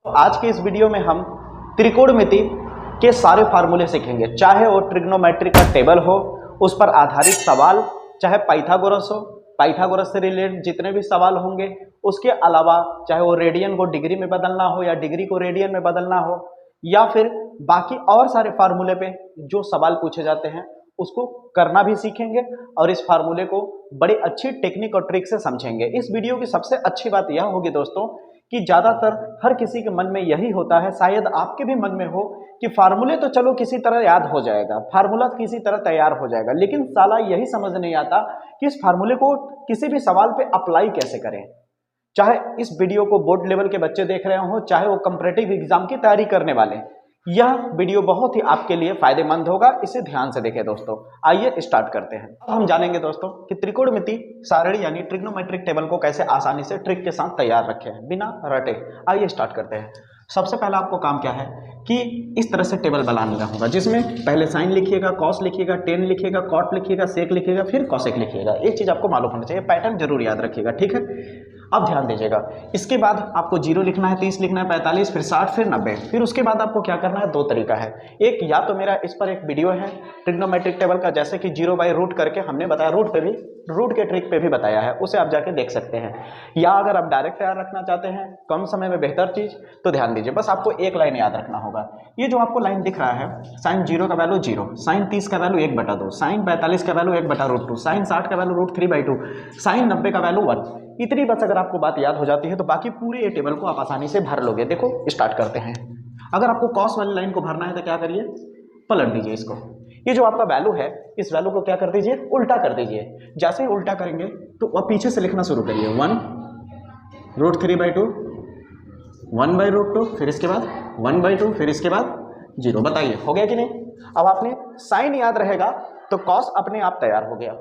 आज के इस वीडियो में हम त्रिकोणमिति के सारे फार्मूले सीखेंगे, चाहे वो ट्रिग्नोमेट्री का टेबल हो, उस पर आधारित सवाल, चाहे पाइथागोरस हो, पाइथागोरस से रिलेटेड जितने भी सवाल होंगे, उसके अलावा चाहे वो रेडियन को डिग्री में बदलना हो या डिग्री को रेडियन में बदलना हो, या फिर बाकी और सारे फार्मूले पे जो सवाल पूछे जाते हैं उसको करना भी सीखेंगे और इस फार्मूले को बड़ी अच्छी टेक्निक और ट्रिक से समझेंगे। इस वीडियो की सबसे अच्छी बात यह होगी दोस्तों कि ज़्यादातर हर किसी के मन में यही होता है, शायद आपके भी मन में हो कि फार्मूले तो चलो किसी तरह याद हो जाएगा, फार्मूला किसी तरह तैयार हो जाएगा, लेकिन साला यही समझ नहीं आता कि इस फार्मूले को किसी भी सवाल पे अप्लाई कैसे करें। चाहे इस वीडियो को बोर्ड लेवल के बच्चे देख रहे हो, चाहे वो कॉम्पिटिटिव एग्जाम की तैयारी करने वाले, यह वीडियो बहुत ही आपके लिए फायदेमंद होगा, इसे ध्यान से देखें दोस्तों। आइए स्टार्ट करते हैं। अब हम जानेंगे दोस्तों कि त्रिकोणमिति सारणी यानी ट्रिग्नोमेट्रिक टेबल को कैसे आसानी से ट्रिक के साथ तैयार रखें बिना रटे। आइए स्टार्ट करते हैं। सबसे पहला आपको काम क्या है कि इस तरह से टेबल बनाना होगा, जिसमें पहले साइन लिखिएगा, कॉस लिखिएगा, टेन लिखिएगा, कॉट लिखिएगा, सेक लिखिएगा, फिर कॉसेक लिखिएगा। एक चीज आपको मालूम होना चाहिए, पैटर्न जरूर याद रखिएगा, ठीक है। अब ध्यान दीजिएगा, इसके बाद आपको 0 लिखना है, 30 लिखना है, 45, फिर 60, फिर 90। फिर उसके बाद आपको क्या करना है, दो तरीका है। एक, या तो मेरा इस पर एक वीडियो है ट्रिग्नोमेट्रिक टेबल का, जैसे कि 0/रूट करके हमने बताया, रूट के ट्रिक पे भी बताया है, उसे आप जाके देख सकते हैं। या अगर आप डायरेक्ट तैयार रखना चाहते हैं, कम समय में बेहतर चीज, तो ध्यान दीजिए, बस आपको एक लाइन याद रखना होगा। ये जो आपको लाइन दिख रहा है, साइन 0 का वैल्यू 0, साइन 30 का वैल्यू 1/2, साइन 45 का वैल्यू 1/√2, साइन 60 का वैल्यू √3/2, साइन 90 का वैल्यू 1। इतनी बस अगर आपको बात याद हो जाती है तो बाकी पूरे ये टेबल को आप आसानी से भर लोगे। देखो स्टार्ट करते हैं। अगर आपको कॉस वाली लाइन को भरना है तो क्या करिए, पलट दीजिए इसको। ये जो आपका वैल्यू है, इस वैल्यू को क्या कर दीजिए, उल्टा कर दीजिए। जैसे ही उल्टा करेंगे तो वह पीछे से लिखना शुरू करिए, 1√3/2, 1/√2, फिर इसके बाद 1/2, फिर इसके बाद 0। बताइए हो गया कि नहीं। अब आपने साइन याद रहेगा तो कॉस अपने आप तैयार हो गया।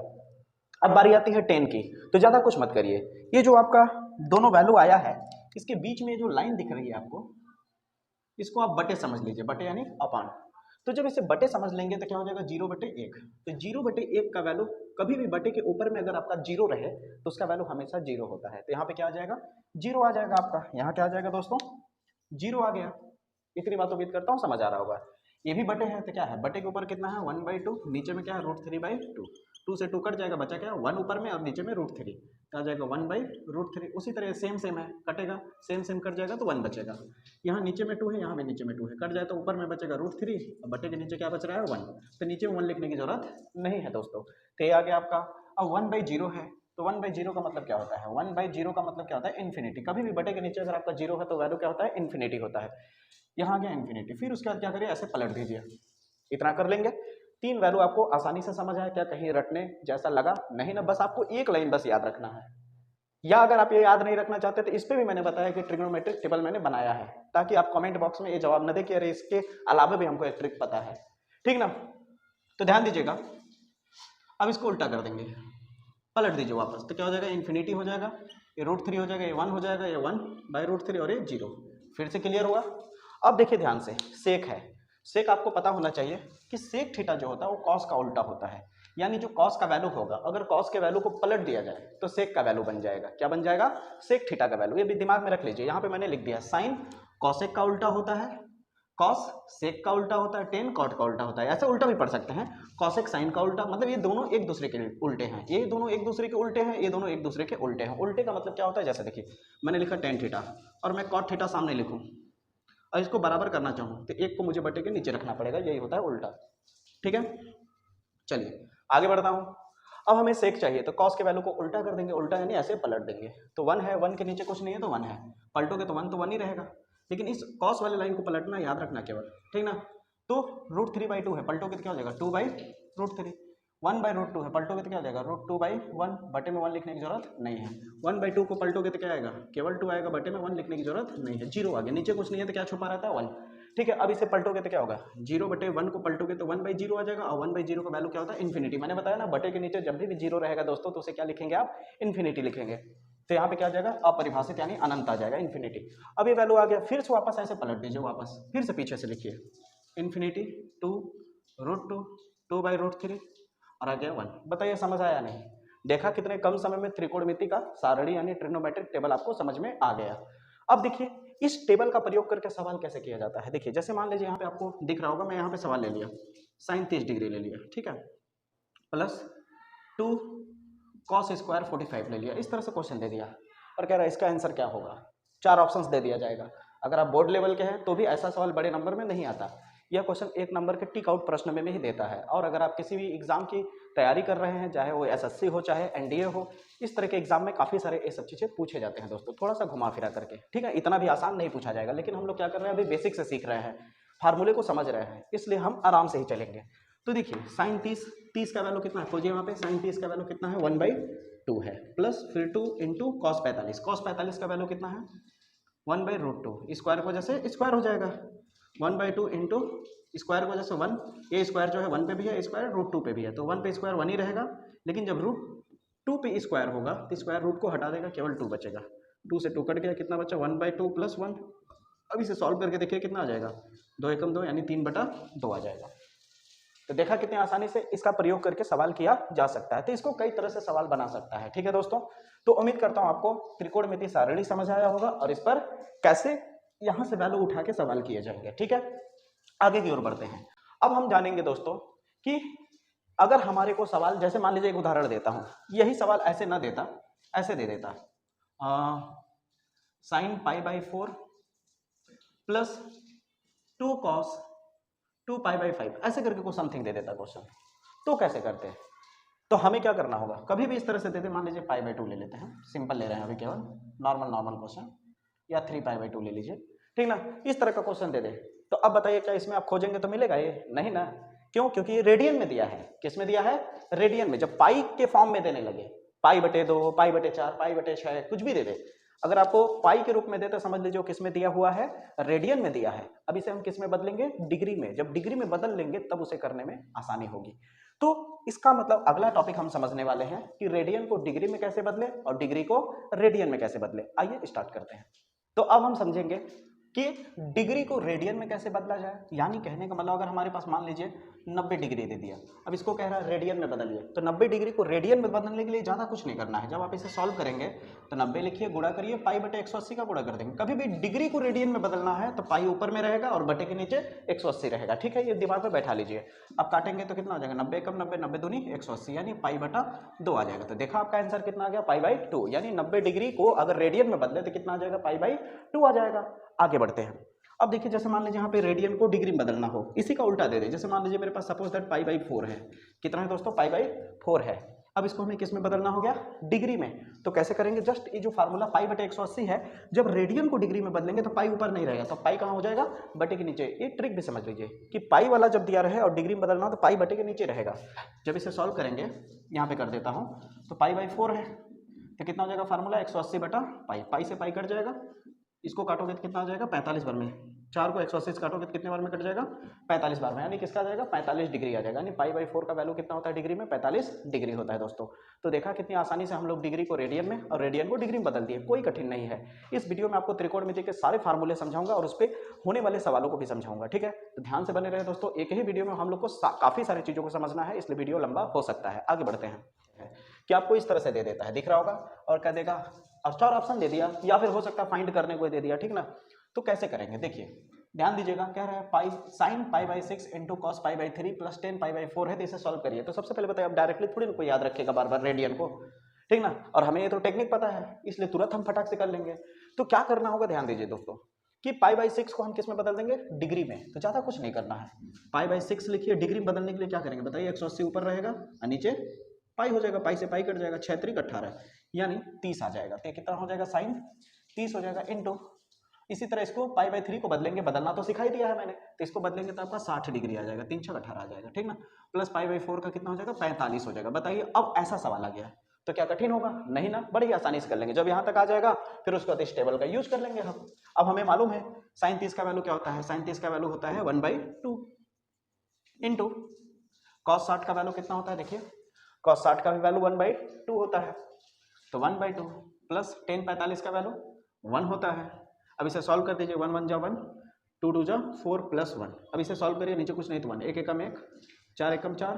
अब बारी आती है टेन की, तो ज्यादा कुछ मत करिए। ये जो आपका दोनों वैल्यू आया है, इसके बीच में जो लाइन दिख रही है आपको, इसको आप बटे समझ लीजिए, बटे यानी अपान। तो जब इसे बटे समझ लेंगे तो क्या हो जाएगा, 0/1। तो 0/1 का वैल्यू कभी भी बटे के ऊपर में अगर आपका 0 रहे तो उसका वैल्यू हमेशा 0 होता है। तो यहाँ पे क्या आ जाएगा, 0 आ जाएगा आपका। यहाँ क्या आ जाएगा दोस्तों, 0 आ गया। इतनी बात उम्मीद करता हूँ समझ आ रहा होगा। ये भी बटे है तो क्या है, बटे के ऊपर कितना है, 1/2, नीचे में क्या है, √3/2। 2 से 2 कट जाएगा, बचा क्या, 1 ऊपर में और नीचे में √3, क्या जाएगा 1/√3। उसी तरह सेम है, कटेगा, सेम कट जाएगा तो 1 बचेगा। यहाँ नीचे में 2 है, यहाँ भी नीचे में 2 है, कट जाए तो ऊपर में बचेगा √3 और बटे के नीचे क्या बच रहा है, 1। तो नीचे में 1 लिखने की जरूरत नहीं है दोस्तों। तो ये आ गया आपका। अब 1/0 है तो 1/0 का मतलब क्या होता है, 1/0 का मतलब क्या होता है, इन्फिनिटी। कभी भी बटे के नीचे अगर आपका 0 है तो वैल्यू क्या होता है, इन्फिनिटी होता है। यहाँ आ गया इन्फिनिटी। फिर उसके बाद क्या करिए, ऐसे पलट दीजिए। इतना कर लेंगे। 3 वैल्यू आपको आसानी से समझ आया क्या, कहीं रटने जैसा लगा नहीं ना, बस आपको एक लाइन बस याद रखना है। या अगर आप ये याद नहीं रखना चाहते तो इस पे भी मैंने बताया कि ट्रिग्नोमेट्रिक टेबल मैंने बनाया है, ताकि आप कमेंट बॉक्स में ये जवाब न दे कि अरे इसके अलावा भी हमको एक ट्रिक पता है, ठीक ना। तो ध्यान दीजिएगा, अब इसको उल्टा कर देंगे, पलट दीजिए वापस, तो क्या हो जाएगा, इन्फिनिटी हो जाएगा, ये √3 हो जाएगा, ये 1 हो जाएगा, ये 1/√3 और ये 0। फिर से क्लियर हुआ। अब देखिए ध्यान से, सेक है, सेक आपको पता होना चाहिए कि सेक थीटा जो होता है वो कॉस का उल्टा होता है। यानी जो कॉस का वैल्यू होगा, अगर कॉस के वैल्यू को पलट दिया जाए तो सेक का वैल्यू बन जाएगा। क्या बन जाएगा, सेक थीटा का वैल्यू। ये भी दिमाग में रख लीजिए। यहाँ पे मैंने लिख दिया, साइन कॉसेक का उल्टा होता है, कॉस सेक का उल्टा होता है, टेन कॉट का उल्टा होता है। ऐसे उल्टा भी पढ़ सकते हैं, कॉसेक साइन का उल्टा, मतलब ये दोनों एक दूसरे के उल्टे हैं, ये दोनों एक दूसरे के उल्टे हैं, ये दोनों एक दूसरे के उल्टे हैं। उल्टे का मतलब क्या होता है, जैसे देखिए मैंने लिखा टेन थीटा और मैं कॉट थीटा सामने लिखूं और इसको बराबर करना चाहूँ तो एक को मुझे बटे के नीचे रखना पड़ेगा, यही होता है उल्टा, ठीक है। चलिए आगे बढ़ता हूँ। अब हमें सेक चाहिए तो कॉस के वैल्यू को उल्टा कर देंगे, उल्टा यानी ऐसे पलट देंगे। तो 1 है, 1 के नीचे कुछ नहीं है तो 1 है, पलटोगे तो 1 तो 1 ही रहेगा। लेकिन इस कॉस वाली लाइन को पलटना याद रखना केवल, ठीक ना। तो √3/2 है, पलटोगे तो क्या हो जाएगा, 2/√3। 1/√2 है, पलटोगे तो क्या हो जाएगा, √2/1। बटे में 1 लिखने की जरूरत नहीं है। 1/2 को पलटोगे तो क्या आएगा, केवल 2 आएगा, बटे में 1 लिखने की जरूरत नहीं है। 0 आ गया, नीचे कुछ नहीं है तो क्या छुपा रहता है, 1, ठीक है। अब इसे पलटोगे तो क्या होगा, 0/1 को पलटोगे तो 1/0 आ जाएगा, और 1/0 का वैल्यू क्या होता है, इन्फिनिटी। मैंने बताया ना, बटे के नीचे जब भी 0 रहेगा दोस्तों तो उसे क्या लिखेंगे आप, इन्फिनिटी लिखेंगे। तो यहाँ पे क्या आ जाएगा, अपरिभाषित यानी अनंत आ जाएगा, इन्फिनिटी। अब ये वैल्यू आ गया, फिर से वापस ऐसे पलट दीजिए, वापस फिर से पीछे से लिखिए, इन्फिनिटी 2√2, 2/√3 और आ गया 1। बताइए समझ आया नहीं। देखा कितने कम समय में त्रिकोणमिति का सारणी यानी ट्रिग्नोमेट्रिक टेबल आपको समझ में आ गया। अब देखिए इस टेबल का प्रयोग करके सवाल कैसे किया जाता है, देखिए जैसे मान लीजिए यहाँ पे आपको दिख रहा होगा, मैं यहाँ पे सवाल ले लिया, साइन 30 डिग्री ले लिया, ठीक है, प्लस 2 कॉस स्क्वायर 45 ले लिया, इस तरह से क्वेश्चन दे दिया और कह रहा है इसका आंसर क्या होगा, 4 ऑप्शंस दे दिया जाएगा। अगर आप बोर्ड लेवल के हैं तो भी ऐसा सवाल बड़े नंबर में नहीं आता, यह क्वेश्चन 1 नंबर के टिक आउट प्रश्न में ही देता है। और अगर आप किसी भी एग्जाम की तैयारी कर रहे हैं, चाहे वो एसएससी हो चाहे एनडीए हो, इस तरह के एग्जाम में काफ़ी सारे ये सब चीज़ें पूछे जाते हैं दोस्तों, थोड़ा सा घुमा फिरा करके, ठीक है, इतना भी आसान नहीं पूछा जाएगा, लेकिन हम लोग क्या कर रहे हैं, अभी बेसिक से सीख रहे हैं, फार्मूले को समझ रहे हैं, इसलिए हम आराम से ही चलेंगे। तो देखिए साइन 30 का वैल्यू कितना है, खोजिए वहाँ पे, साइन 30 का वैल्यू कितना है, 1/2 है, प्लस फिर 2 इंटू कॉस 45 का वैल्यू कितना है, 1/√2, स्क्वायर की वजह से स्क्वायर हो जाएगा, 1/2 इंटू स्क्वायर की वजह से 1, ये स्क्वायर जो है 1 पे भी है, स्क्वायर √2 पे भी है, तो 1 पे स्क्वायर 1 ही रहेगा, लेकिन जब √2 पे स्क्वायर होगा तो स्क्वायर रूट को हटा देगा, केवल 2 बचेगा, 2 से 2 कट गया, कितना बचा, 1/2 प्लस 1। अब इसे सॉल्व करके देखिए कितना आ जाएगा, 2 एकम 2 यानी 3/2 आ जाएगा। तो देखा कितने आसानी से इसका प्रयोग करके सवाल किया जा सकता है, तो इसको कई तरह से सवाल बना सकता है, ठीक है दोस्तों। तो उम्मीद करता हूं आपको त्रिकोणमिति सारणी समझ आया होगा और इस पर कैसे यहां से वैल्यू उठा के सवाल किए जाएंगे, ठीक है। आगे की ओर बढ़ते हैं। अब हम जानेंगे दोस्तों कि अगर हमारे को सवाल, जैसे मान लीजिए एक उदाहरण देता हूं, यही सवाल ऐसे ना देता, ऐसे दे देता, sin π/4 प्लस 2 cos 2π/5, ऐसे करके को समथिंग दे देता क्वेश्चन, तो कैसे करते हैं, तो हमें क्या करना होगा, कभी भी इस तरह से दे दे, मान लीजिए π/2 ले लेते हैं, सिंपल ले रहे हैं अभी, केवल नॉर्मल क्वेश्चन, या 3π/2 ले लीजिए, ठीक ना, इस तरह का क्वेश्चन दे दे, तो अब बताइए क्या इसमें आप खोजेंगे तो मिलेगा ये, नहीं ना, क्यों, क्योंकि ये रेडियन में दिया है, किस में दिया है, रेडियन में, जब पाई के फॉर्म में देने लगे, π/2, π/4, π/6 कुछ भी दे दे, अगर आपको पाई के रूप में दे तो समझ लीजिए किस में दिया हुआ है, रेडियन में दिया है। अब इसे हम किस में बदलेंगे, डिग्री में, जब डिग्री में बदल लेंगे तब उसे करने में आसानी होगी। तो इसका मतलब अगला टॉपिक हम समझने वाले हैं कि रेडियन को डिग्री में कैसे बदले और डिग्री को रेडियन में कैसे बदले। आइए स्टार्ट करते हैं। तो अब हम समझेंगे कि डिग्री को रेडियन में कैसे बदला जाए, यानी कहने का मतलब अगर हमारे पास मान लीजिए 90 डिग्री दे दिया, अब इसको कह रहा है रेडियन में बदलिए, तो 90 डिग्री को रेडियन में बदलने के लिए ज़्यादा कुछ नहीं करना है। जब आप इसे सॉल्व करेंगे तो 90 लिखिए, गुणा करिए, π/180 का गुणा कर देंगे। कभी भी डिग्री को रेडियन में बदलना है तो पाई ऊपर में रहेगा और बटे के नीचे 180 रहेगा, ठीक है, ये दिमाग में बैठा लीजिए। अब काटेंगे तो कितना हो जाएगा, 90 कम 90, 90 दूनी 180, यानी π/2 आ जाएगा। तो देखा आपका आंसर कितना आ गया, π/2, यानी 90 डिग्री को अगर रेडियन में बदले तो कितना आ जाएगा, π/2 आ जाएगा। आगे बढ़ते हैं। अब देखिए जैसे मान लीजिए यहाँ पे रेडियन को डिग्री में बदलना हो, इसी का उल्टा दे दे, जैसे मान लीजिए मेरे पास सपोज दैट π/4 है, कितना है दोस्तों, π/4 है। अब इसको हमें किस में बदलना हो गया, डिग्री में, तो कैसे करेंगे, जस्ट ये जो फार्मूला π/180 है, जब रेडियन को डिग्री में बदलेंगे तो पाई ऊपर नहीं रहेगा, तो पाई कहाँ हो जाएगा, बटे के नीचे। ये ट्रिक भी समझ लीजिए कि पाई वाला जब दिया रहे और डिग्री में बदलना हो तो पाई बटे के नीचे रहेगा। जब इसे सॉल्व करेंगे, यहाँ पे कर देता हूँ, तो π/4 है तो कितना हो जाएगा फार्मूला, 180/पाई, पाई से पाई कट जाएगा, इसको काटोगे तो कितना आ जाएगा, 45 बार में, 4 को 180 से काटोगे तो कितने बार में कट जाएगा, 45 बार में, यानी किसका आ जाएगा, 45 डिग्री आ जाएगा। यानी π/4 का वैल्यू कितना होता है डिग्री में, 45 डिग्री होता है दोस्तों। तो देखा कितनी आसानी से हम लोग डिग्री को रेडियन में और रेडियन को डिग्री में बदल दिए, कोई कठिन नहीं है। इस वीडियो में आपको त्रिकोणमिति के सारे फार्मूले समझाऊंगा और उस पर होने वाले सवालों को भी समझाऊंगा, ठीक है। तो ध्यान से बने रहे दोस्तों, एक ही वीडियो में हम लोग को काफी सारी चीजों को समझना है, इसलिए वीडियो लंबा हो सकता है। आगे बढ़ते हैं कि आपको इस तरह से दे देता है, दिख रहा होगा, और कह देगा और 4 ऑप्शन दे दिया, या फिर हो सकता है फाइंड करने को दे दिया, ठीक ना। तो कैसे करेंगे, देखिए ध्यान दीजिएगा, कह रहा है sin π/6 इंटू cos π/3 प्लस 10 π/4 है, तो इसे सॉल्व करिए। तो सबसे पहले बताइए, आप डायरेक्टली थोड़ी ना कोई याद रखेगा बार बार रेडियन को, ठीक ना, और हमें ये तो टेक्निक पता है, इसलिए तुरंत हम फटाक से कर लेंगे। तो क्या करना होगा, ध्यान दीजिए दोस्तों कि π/6 को हम किस में बदल देंगे, डिग्री में, तो ज़्यादा कुछ नहीं करना है। π/6 लिखिए, डिग्री में बदलने के लिए क्या करेंगे बताइए, 180 ऊपर रहेगा और नीचे पाई हो जाएगा, पाई से पाई कट जाएगा, 6 3 18 यानी 30 आ जाएगा। तो कितना हो जाएगा, साइन 30 हो जाएगा इंटू, इसी तरह इसको π/3 को बदलेंगे, बदलना तो सिखाई दिया है मैंने, तो इसको बदलेंगे तो आपका 60 डिग्री आ जाएगा, 3 6 18 आ जाएगा, ठीक ना, प्लस π/4 का कितना हो जाएगा, 45 हो जाएगा। बताइए अब ऐसा सवाल आ गया तो क्या कठिन होगा, नहीं ना, बड़ी आसानी से कर लेंगे। जब यहाँ तक आ जाएगा फिर उसके बाद इस टेबल का यूज कर लेंगे हम। अब हमें मालूम है साइन 30 का वैल्यू क्या होता है, साइन 30 का वैल्यू होता है 1/2 इंटू कॉस 60 का वैल्यू कितना होता है, देखिए कॉस 60 का भी वैल्यू 1/2 होता है, तो 1/2 प्लस 10 45 का वैल्यू 1 होता है। अब इसे सॉल्व कर दीजिए, 1 1 जा 1, 2 2 जा 4 प्लस 1। अब इसे सॉल्व करिए, नीचे कुछ नहीं तो 1, 1 एकम 1, 4 एकम 4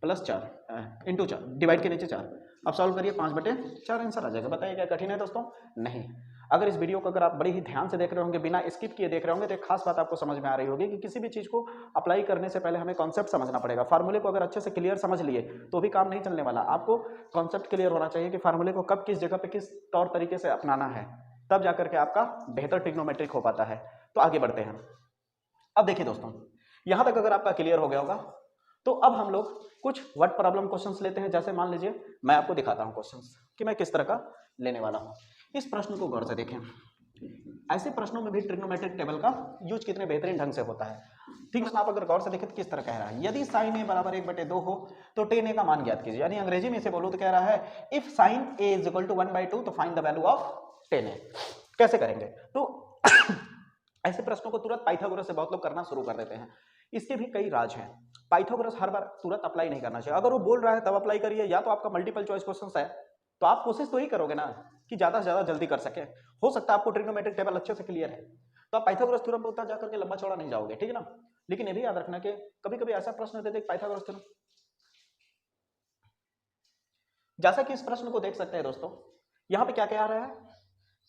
प्लस 4 इंटू 4, डिवाइड के नीचे 4। अब सॉल्व करिए, 5/4 आंसर आ जाएगा। बताइए क्या कठिन है दोस्तों, नहीं। अगर इस वीडियो को अगर आप बड़े ही ध्यान से देख रहे होंगे, बिना स्किप किए देख रहे होंगे, तो एक खास बात आपको समझ में आ रही होगी कि किसी भी चीज़ को अप्लाई करने से पहले हमें कॉन्सेप्ट समझना पड़ेगा। फार्मूले को अगर अच्छे से क्लियर समझ लिए तो भी काम नहीं चलने वाला, आपको कॉन्सेप्ट क्लियर होना चाहिए कि फार्मूले को कब किस जगह पे किस तौर तरीके से अपनाना है, तब जाकर के आपका बेहतर ट्रिग्नोमेट्रिक हो पाता है। तो आगे बढ़ते हैं। अब देखिए दोस्तों, यहां तक अगर आपका क्लियर हो गया होगा तो अब हम लोग कुछ वर्ड प्रॉब्लम क्वेश्चंस लेते हैं। जैसे मान लीजिए मैं आपको दिखाता हूं क्वेश्चंस कि मैं किस तरह का लेने वाला हूं। इस प्रश्न को गौर से देखें। ऐसे प्रश्नों में भी ट्रिग्नोमेट्रिक टेबल का यूज कितने बेहतरीन ढंग से होता है। ठीक है, आप अगर गौर से देखें तो किस तरह कह रहा है, यदि साइन ए बराबर 1/2 हो तो टेन ए का मान ज्ञात कीजिए। यानी अंग्रेजी में इसे बोलो तो कह रहा है if sine A is equal to 1/2 तो find the value of tan A. कैसे करेंगे? तो ऐसे प्रश्नों को तुरंत पाइथागोरस से बहुत लोग करना शुरू कर देते हैं। इसके भी कई राज हैं। पाइथागोरस हर बार तुरंत अप्लाई नहीं करना चाहिए। अगर वो बोल रहा है तब अप्लाई करिए, या तो आपका मल्टीपल चॉइस क्वेश्चन है तो आप कोशिश तो ही करोगे ना कि ज्यादा से ज्यादा जल्दी कर सके। हो सकता है आपको ट्रिग्नोमेट्रिक टेबल अच्छे से क्लियर है तो आप पाइथागोरस थ्योरम पर उतना जाकर के लंबा चौड़ा नहीं जाओगे, ठीक है ना। लेकिन ये भी याद रखना कि कभी कभी ऐसा प्रश्न देते पाइथागोरस थ्योरम, जैसा कि इस प्रश्न को देख सकते हैं दोस्तों, यहाँ पे क्या कह रहा है,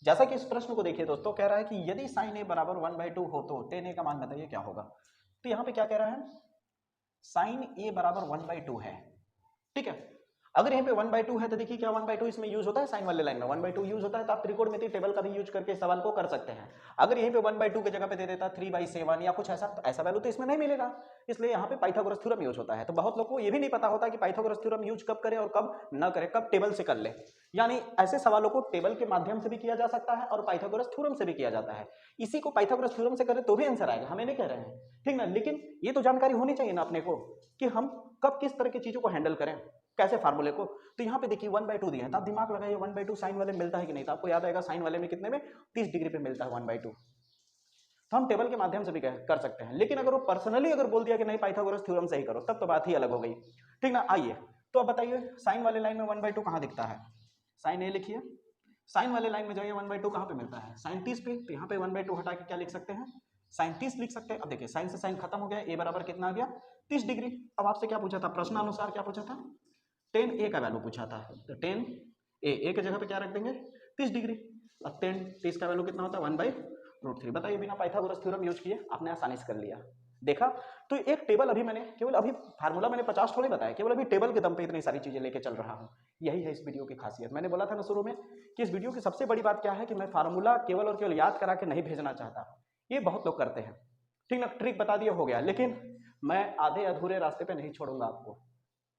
जैसा कि इस प्रश्न को देखिए दोस्तों, कह रहा है कि यदि साइन ए बराबर 1/2 हो तो टेन ए का मान बताइए क्या होगा। तो यहाँ पे क्या कह रहा है, साइन ए बराबर 1/2 है, ठीक है। अगर यहाँ पे 1/2 है तो देखिए क्या 1/2 इसमें यूज होता है, साइन वाले लाइन में 1/2 यूज होता है, तो आप त्रिकोणमिति टेबल का भी यूज करके सवाल को कर सकते हैं। अगर यहीं पे 1/2 की जगह पे दे देता 3/7 या कुछ ऐसा, तो ऐसा वैल्यू तो इसमें नहीं मिलेगा, इसलिए यहाँ पे पाइथागोरस थ्योरम यूज होता है। तो बहुत लोगों को ये भी नहीं पता होता कि पाइथागोरस थ्योरम यूज कब करें और कब न करें, कब टेबल से कर ले। यानी ऐसे सवालों को टेबल के माध्यम से भी किया जा सकता है और पाइथागोरस थ्योरम से भी किया जाता है। इसी को पाइथागोरस थ्योरम से करें तो भी आंसर आएगा, हमें नहीं कह रहे हैं, ठीक ना। लेकिन ये तो जानकारी होनी चाहिए ना अपने को कि हम कब किस तरह की चीजों को हैंडल करें, कैसे फार्मूले को। तो यहाँ पे देखिए 1/2 दिया है, तो आप दिमाग लगाइए 1/2 साइन वाले मिलता है कि नहीं। तो आपको याद आएगा साइन वाले में कितने में 30 डिग्री पे मिलता है 1/2। तो हम टेबल के माध्यम से भी कर सकते हैं। लेकिन अगर वो पर्सनली अगर बोल दिया कि नहीं पाइथागोरस थ्योरम से ही करो, तब तो बात ही अलग हो गई, ठीक ना। आइए तो अब बताइए साइन वाले लाइन में 1/2 कहाँ दिखता है, साइन ए लिखिए। साइन वाले लाइन में जाइए 1/2 कहाँ पे मिलता है, साइन 30 पे। तो यहाँ पे 1/2 हटा के क्या लिख सकते हैं, साइन 30 लिख सकते हैं। अब देखिए साइन से साइन खत्म हो गया, ए बराबर कितना आ गया 30 डिग्री। अब आपसे क्या पूछा था प्रश्न अनुसार, क्या पूछा था, टेन ए का वैल्यू पूछा था। तो टेन ए की जगह पे क्या रख देंगे 30 डिग्री। अब टेन 30 का वैल्यू कितना होता है 1/√3। बताइए बिना पाइथागोरस थ्योरम यूज किए आपने आसानी से कर लिया, देखा। तो एक टेबल अभी मैंने केवल अभी फार्मूला मैंने 50 थोड़ी बताया, केवल अभी टेबल के दम पे इतनी सारी चीजें लेके चल रहा हूँ। यही है इस वीडियो की खासियत। मैंने बोला था ना शुरू में कि इस वीडियो की सबसे बड़ी बात क्या है कि मैं फार्मूला केवल और केवल याद करा के नहीं भेजना चाहता। ये बहुत लोग करते हैं, ठीक ना, ट्रिक बता दिया हो गया। लेकिन मैं आधे अधूरे रास्ते पे नहीं छोड़ूंगा आपको,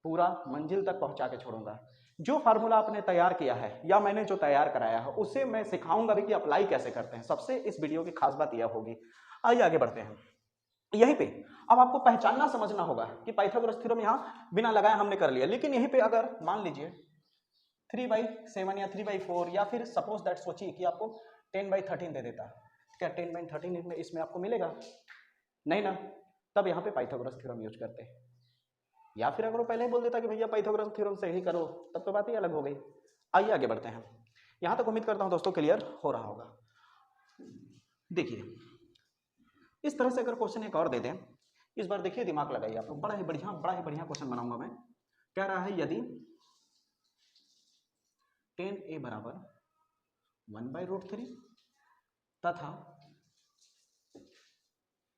पूरा मंजिल तक पहुंचा के छोड़ूंगा। जो फार्मूला आपने तैयार किया है या मैंने जो तैयार कराया है उसे मैं सिखाऊंगा भी कि अप्लाई कैसे करते हैं। सबसे इस वीडियो की खास बात यह होगी। आइए आगे बढ़ते हैं। यहीं पे अब आपको पहचानना समझना होगा कि पाइथागोरस थ्योरम यहाँ बिना लगाए हमने कर लिया। लेकिन यहीं पे अगर मान लीजिए 3/7 या 3/4 या फिर सपोज दैट सोचिए कि आपको 10/13 दे देता, क्या 10/13 इसमें आपको मिलेगा नहीं ना। तब यहाँ पे पाइथागोरस थ्योरम यूज करते हैं। या फिर अगर वो पहले ही बोल देता कि भैया पाइथागोरस थ्योरम से ही करो, तब तो बात ही अलग हो गई। आइए आगे बढ़ते हैं। यहां तक उम्मीद करता हूं दोस्तों क्लियर हो रहा होगा। देखिए इस तरह से अगर क्वेश्चन एक और दे दें, इस बार देखिए दिमाग लगाइए आप लोग, बड़ा ही बढ़िया क्वेश्चन बनाऊंगा मैं। कह रहा है यदि 10a बराबर 1/√3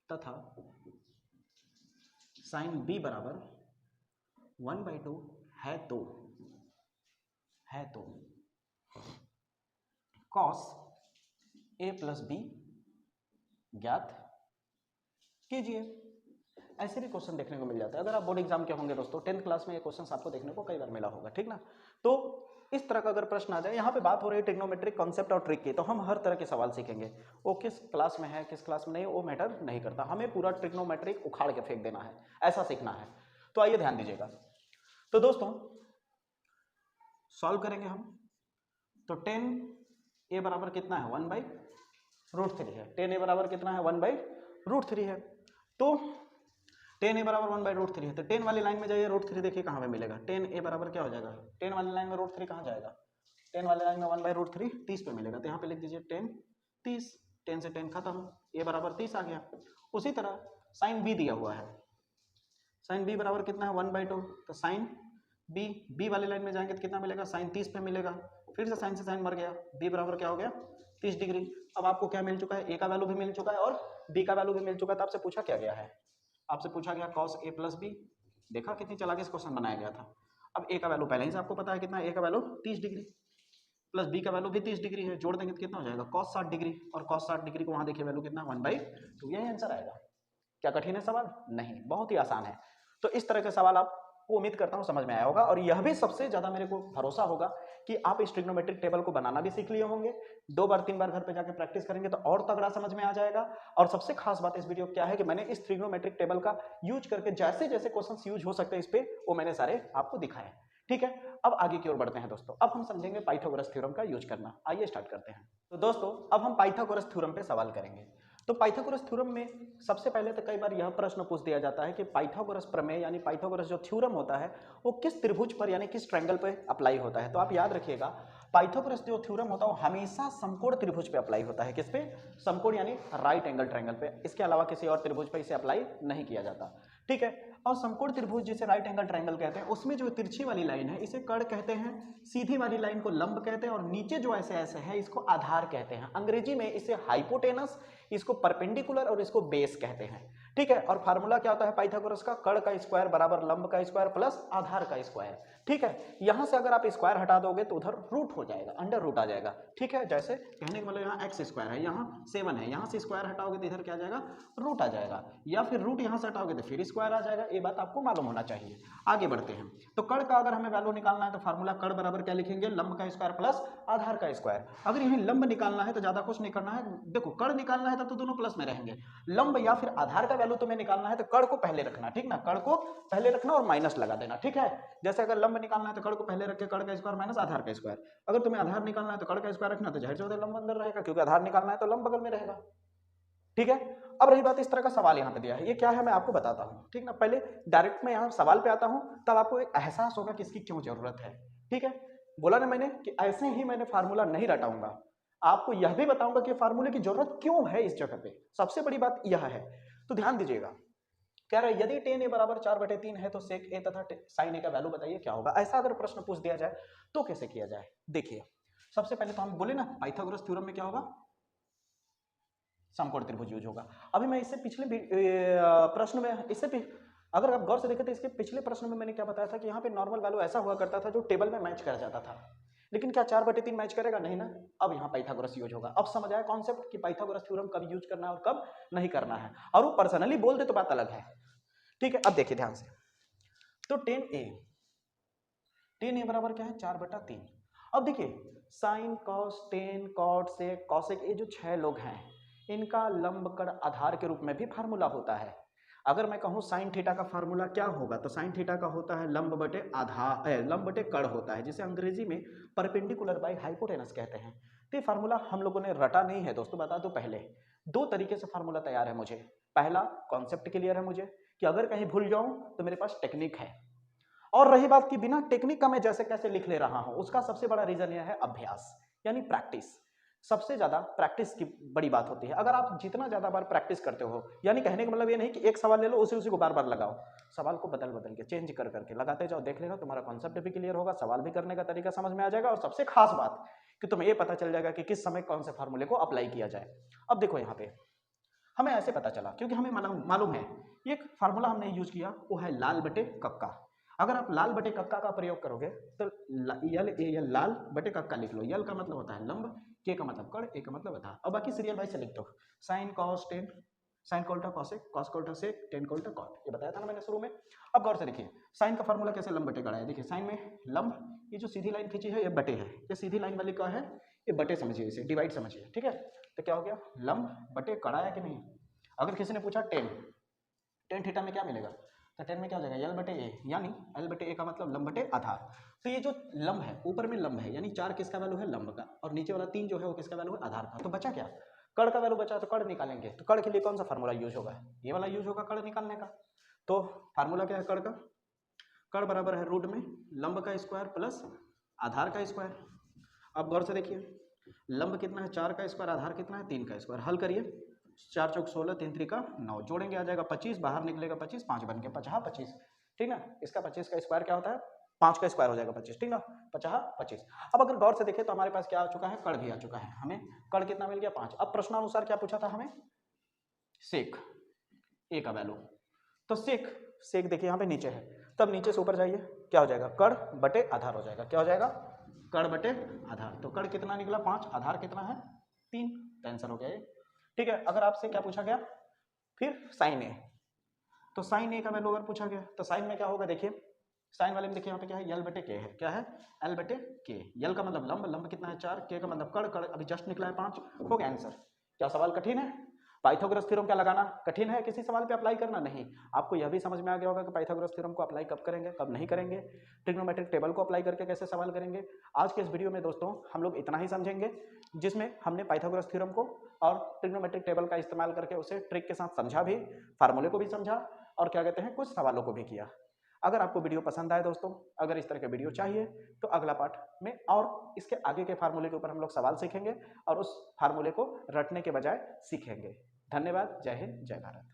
तथा साइन b बराबर 1/2 है तो कॉस a प्लस बी ज्ञात कीजिए। ऐसे भी क्वेश्चन देखने को मिल जाता है। अगर आप बोर्ड एग्जाम के होंगे दोस्तों, 10th क्लास में ये क्वेश्चन आपको देखने को कई बार मिला होगा, ठीक ना। तो इस तरह का अगर प्रश्न आ जाए, यहाँ पे बात हो रही है ट्रिग्नोमेट्रिक कॉन्सेप्ट और ट्रिक की, तो हम हर तरह के सवाल सीखेंगे। वो किस क्लास में है किस क्लास में नहीं वो मैटर नहीं करता, हमें पूरा ट्रिग्नोमेट्रिक उखाड़ के फेंक देना है, ऐसा सीखना है। तो आइए ध्यान दीजिएगा। तो दोस्तों सॉल्व करेंगे हम। तो 10a बराबर कितना है 1/√3 है। 10a बराबर कितना है 1/√3 है। तो 10a बराबर 1/√3 है। तो 10 वाली लाइन में जाइए, √3 देखिए कहाँ पे मिलेगा। 10a बराबर क्या हो जाएगा, 10 वाली लाइन में √3 कहाँ जाएगा, 10 वाली लाइन में 1/√3 30 पे मिलेगा। तो यहाँ पे लिख दीजिए 10 30, 10 से 10 खत्म, a बराबर 30 आ गया। उसी तरह साइन b दिया हुआ है, साइन b बराबर कितना है 1/2। तो साइन b वाली लाइन में जाएंगे तो कितना मिलेगा, साइन 30 पे मिलेगा। फिर से साइन मर गया, b बराबर क्या हो गया 30 डिग्री। अब आपको क्या मिल चुका है, ए का वैल्यू भी मिल चुका है और बी का वैल्यू भी मिल चुका है। तो आपसे पूछा क्या गया है, आपसे पूछा गया कॉस ए प्लस बी। देखा कितनी चालाकी से क्वेश्चन बनाया गया था। अब ए का वैल्यू पहले ही से आपको पता है कितना, ए का वैल्यू 30 डिग्री प्लस बी का वैल्यू भी 30 डिग्री है, जोड़ देंगे तो कितना हो जाएगा कॉस 60 डिग्री, और कॉस 60 डिग्री को वहां देखिए वैल्यू कितना 1/2, यही आंसर आएगा। क्या कठिन है सवाल? नहीं, बहुत ही आसान है। तो इस तरह के सवाल आप वो उम्मीद करता हूं समझ में आया होगा, और यह भी सबसे ज्यादा मेरे को भरोसा होगा कि आप इस ट्रिग्नोमेट्रिक टेबल को बनाना भी सीख लिए होंगे। 2 बार 3 बार घर पे जाके प्रैक्टिस करेंगे तो और तगड़ा समझ में आ जाएगा। और सबसे खास बात इस वीडियो क्या है कि मैंने इस ट्रिग्नोमेट्रिक टेबल का यूज करके जैसे जैसे क्वेश्चंस यूज हो सकते हैं इस पे, वो मैंने सारे आपको दिखाए। ठीक है, अब आगे की ओर बढ़ते हैं दोस्तों। अब हम समझेंगे पाइथागोरस थ्योरम का यूज करना। आइए स्टार्ट करते हैं। तो दोस्तों अब हम पाइथागोरस थ्योरम पे सवाल करेंगे। तो पाइथागोरस थ्योरम में सबसे पहले तो कई बार यह प्रश्न पूछ दिया जाता है कि पाइथागोरस प्रमेय यानी पाइथागोरस जो थ्योरम होता है वो किस त्रिभुज पर यानी किस ट्रायंगल पे अप्लाई होता है। तो आप याद रखिएगा पाइथागोरस जो थ्योरम होता है वो हमेशा समकोण त्रिभुज पे अप्लाई होता है। किस पे? समकोण यानी राइट एंगल ट्रायंगल पे। इसके अलावा किसी और त्रिभुज पे इसे अप्लाई नहीं किया जाता। ठीक है, और समकोण त्रिभुज जिसे राइट एंगल ट्रायंगल कहते हैं उसमें जो तिरछी वाली लाइन है इसे कर्ण कहते हैं, सीधी वाली लाइन को लंब कहते हैं, और नीचे जो ऐसे ऐसे है इसको आधार कहते हैं। अंग्रेजी में इसे हाइपोटेनस, इसको परपेंडिकुलर और इसको बेस कहते हैं। ठीक है, और फार्मूला क्या होता है पाइथागोरस का? कर्ण का स्क्वायर बराबर लंब का स्क्वायर प्लस आधार का स्क्वायर। ठीक है, यहां से अगर आप स्क्वायर हटा दोगे तो उधर रूट हो जाएगा, अंडर रूट आ जाएगा। ठीक है, जैसे कहने का मतलब यहाँ एक्स स्क्वायर है, यहाँ 7 है, यहाँ से स्क्वायर हटाओगे तो इधर क्या आ जाएगा? रूट आ जाएगा, या फिर रूट यहाँ से हटाओगे तो फिर स्क्वायर आ जाएगा। ये बात आपको मालूम होना चाहिए। आगे बढ़ते हैं। तो कर्ण का अगर हमें वैल्यू निकालना है तो फार्मूला कर्ण बराबर क्या लिखेंगे? लंब का स्क्वायर प्लस आधार का स्क्वायर। अगर यही लंब निकालना है तो ज्यादा कुछ नहीं करना है, देखो कर्ण निकालना है तब तो दोनों प्लस में रहेंगे। लंब या फिर आधार का वैल्यू तुम्हें निकालना है तो कर्ण को पहले रखना, ठीक ना, कर्ण को पहले रखना और माइनस लगा देना। ठीक है, जैसे अगर लंब निकालना है तो कर्ण को पहले रख के कर्ण का स्क्वायर माइनस आधार का स्क्वायर। अगर तुम्हें आधार निकालना है तो कर्ण का स्क्वायर रखना, तो जाहिर सी बात है लंब अंदर रहेगा, क्योंकि आधार निकालना है तो लंब बगल में रहेगा। ठीक है, अब रही बात इस तरह का सवाल यहाँ पे दिया है, ये क्या है मैं आपको बताता हूँ। ठीक ना, पहले डायरेक्ट मैं यहाँ सवाल पे आता हूँ तब आपको एक एहसास होगा कि इसकी क्यों जरूरत है। ठीक है, बोला ना मैंने कि ऐसे ही मैंने फार्मूला नहीं रटाऊंगा, आपको यह भी बताऊंगा कि फार्मूले की जरूरत क्यों है इस जगह पे। सबसे बड़ी बात यह है, तो ध्यान दीजिएगा। कह रहा है यदि tan a बराबर 4/3 है तो sec a तथा sin a का वैल्यू बताइए क्या होगा। ऐसा अगर प्रश्न पूछ दिया जाए तो कैसे किया जाए? देखिए, सबसे पहले तो हम बोले ना पाइथागोरस थ्योरम में क्या होगा? समकोण त्रिभुज यूज होगा। अभी मैं इससे पिछले प्रश्न में अगर आप गौर से देखें तो इसके पिछले प्रश्न में मैंने क्या बताया था कि यहाँ पे नॉर्मल वैल्यू ऐसा हुआ करता था जो टेबल में मैच कर जाता था, लेकिन क्या 4/3 मैच करेगा? नहीं ना। अब यहाँ पाइथागोरस यूज होगा। अब समझ आया कॉन्सेप्ट कि पाइथागोरस थ्योरम कब यूज करना है और कब नहीं करना है, और वो पर्सनली बोल दे तो बात अलग है। ठीक है, अब देखिए ध्यान से। तो tan a बराबर क्या है? 4/3। अब देखिए sine cos tan cot sec cosec, ये जो 6 लोग हैं इनका लंब कर्ण आधार के रूप में भी फार्मूला होता है। अगर मैं कहूं साइन थीटा का फार्मूला क्या होगा, तो साइन थीटा का होता है लंब बटे आधार, लंब बटे कर्ण होता है, जिसे अंग्रेजी में परपेंडिकुलर बाय हाइपोटेनस कहते हैं। तो ये फार्मूला हम लोगों ने रटा नहीं है दोस्तों, बता दो। पहले 2 तरीके से फार्मूला तैयार है मुझे। पहला कॉन्सेप्ट क्लियर है मुझे कि अगर कहीं भूल जाऊं तो मेरे पास टेक्निक है, और रही बात कि बिना टेक्निक का मैं जैसे कैसे लिख ले रहा हूं, उसका सबसे बड़ा रीजन यह है अभ्यास यानी प्रैक्टिस। सबसे ज्यादा प्रैक्टिस की बड़ी बात होती है। अगर आप जितना ज्यादा बार प्रैक्टिस करते हो, यानी कहने का मतलब ये नहीं कि एक सवाल ले लो उसी को बार बार लगाओ, सवाल को बदल बदल के चेंज कर करके लगाते जाओ, देख लेना तुम्हारा कॉन्सेप्ट भी क्लियर होगा, सवाल भी करने का तरीका समझ में आ जाएगा, और सबसे खास बात कि तुम्हें ये पता चल जाएगा कि किस समय कौन से फार्मूले को अप्लाई किया जाए। अब देखो यहाँ पे हमें ऐसे पता चला क्योंकि हमें मालूम है एक फार्मूला हमने यूज किया, वो है लाल बटे कक्का। अगर आप लाल बटे कक्का का प्रयोग करोगे तो यल लाल बटे कक्का लिख लो। यल का मतलब होता है लंब, के का मतलब कर्ण, ए का मतलब आधार, और बाकी सीरियल वाइज से लिख दो। साइन कॉस टेन, साइन को उल्टा कॉसेक, कॉस को उल्टा सेक, टेन को उल्टा कॉट, ये बताया था ना मैंने शुरू में। अब गौर से देखिए साइन का फार्मूला कैसे लंब बटे कड़ा है। देखिए साइन में लंब, ये जो सीधी लाइन खींची है ये बटे है, ये सीधी लाइन वाली क्या है? ये बटे समझिए, इसे डिवाइड समझिए। ठीक है, तो क्या हो गया? लंब बटे कड़ा है कि नहीं। अगर किसी ने पूछा टेन थीटा में क्या मिलेगा, तो टेन में क्या हो जाएगा? यल बटे ए, यानी एल बटे ए का मतलब लंब बटे आधार। तो ये जो लंब है ऊपर में लंब है, यानी 4 किसका वैल्यू है? लंब का, और नीचे वाला 3 जो है वो किसका वैल्यू है? आधार का। तो बचा क्या? कर्ण का वैल्यू बचा, तो कर्ण निकालेंगे। तो कर्ण के लिए कौन सा फार्मूला यूज होगा? ये वाला यूज होगा कर्ण निकालने का। तो फार्मूला क्या है कर्ण का? कर्ण बराबर है रूट में लंब का स्क्वायर प्लस आधार का स्क्वायर। अब गौर से देखिए लंब कितना है? 4 का स्क्वायर, आधार कितना है? 3 का स्क्वायर। हल करिए, 4 चौक 16, 3 3 का 9, जोड़ेंगे आ जाएगा 25, बाहर निकलेगा 25, 5 बन के 50, ठीक ना। इसका 25 का स्क्वायर क्या होता है? 5 का स्क्वायर हो जाएगा 25, ठीक ना, 50 25। अब अगर गौर से देखें तो हमारे पास क्या आ चुका है, कड़ भी आ चुका है, हमें कड़ कितना मिल गया 5। अब प्रश्नानुसार क्या पूछा था हमें, सेक ए का वैल्यू, तो सेक सेक देखिए यहाँ पे नीचे है, तब नीचे से ऊपर जाइए, क्या हो जाएगा, कड़ बटे आधार हो जाएगा, क्या हो जाएगा, कड़ बटे आधार। तो कड़ कितना निकला 5, आधार कितना है 3, तो आंसर हो गया ये, ठीक है। अगर आपसे क्या पूछा गया फिर साइन ए, तो साइन ए का वैल्यू अगर पूछा गया तो साइन में क्या होगा, देखिए साइन वाले में देखिए यहाँ पे क्या है, यल बटे के है, क्या है, एल बटे के। यल का मतलब लंब, लंब कितना है 4, के का मतलब कड़, कड़ अभी जस्ट निकला है 5, हो गया आंसर। क्या सवाल कठिन है, पाइथागोरस थ्योरम क्या लगाना कठिन है, किसी सवाल पे अप्लाई करना नहीं। आपको यह भी समझ में आ गया होगा कि पाइथागोरस थ्योरम को अप्लाई कब करेंगे कब नहीं करेंगे, ट्रिग्नोमेट्रिक टेबल को अप्लाई करके कैसे सवाल करेंगे। आज के इस वीडियो में दोस्तों हम लोग इतना ही समझेंगे, जिसमें हमने पाइथागोरस थ्योरम को और ट्रिग्नोमेट्रिक टेबल का इस्तेमाल करके उसे ट्रिक के साथ समझा भी, फार्मूले को भी समझा, और क्या कहते हैं कुछ सवालों को भी किया। अगर आपको वीडियो पसंद आए दोस्तों, अगर इस तरह के वीडियो चाहिए तो अगला पार्ट में और इसके आगे के फार्मूले के ऊपर हम लोग सवाल सीखेंगे और उस फार्मूले को रटने के बजाय सीखेंगे। धन्यवाद, जय हिंद, जय भारत।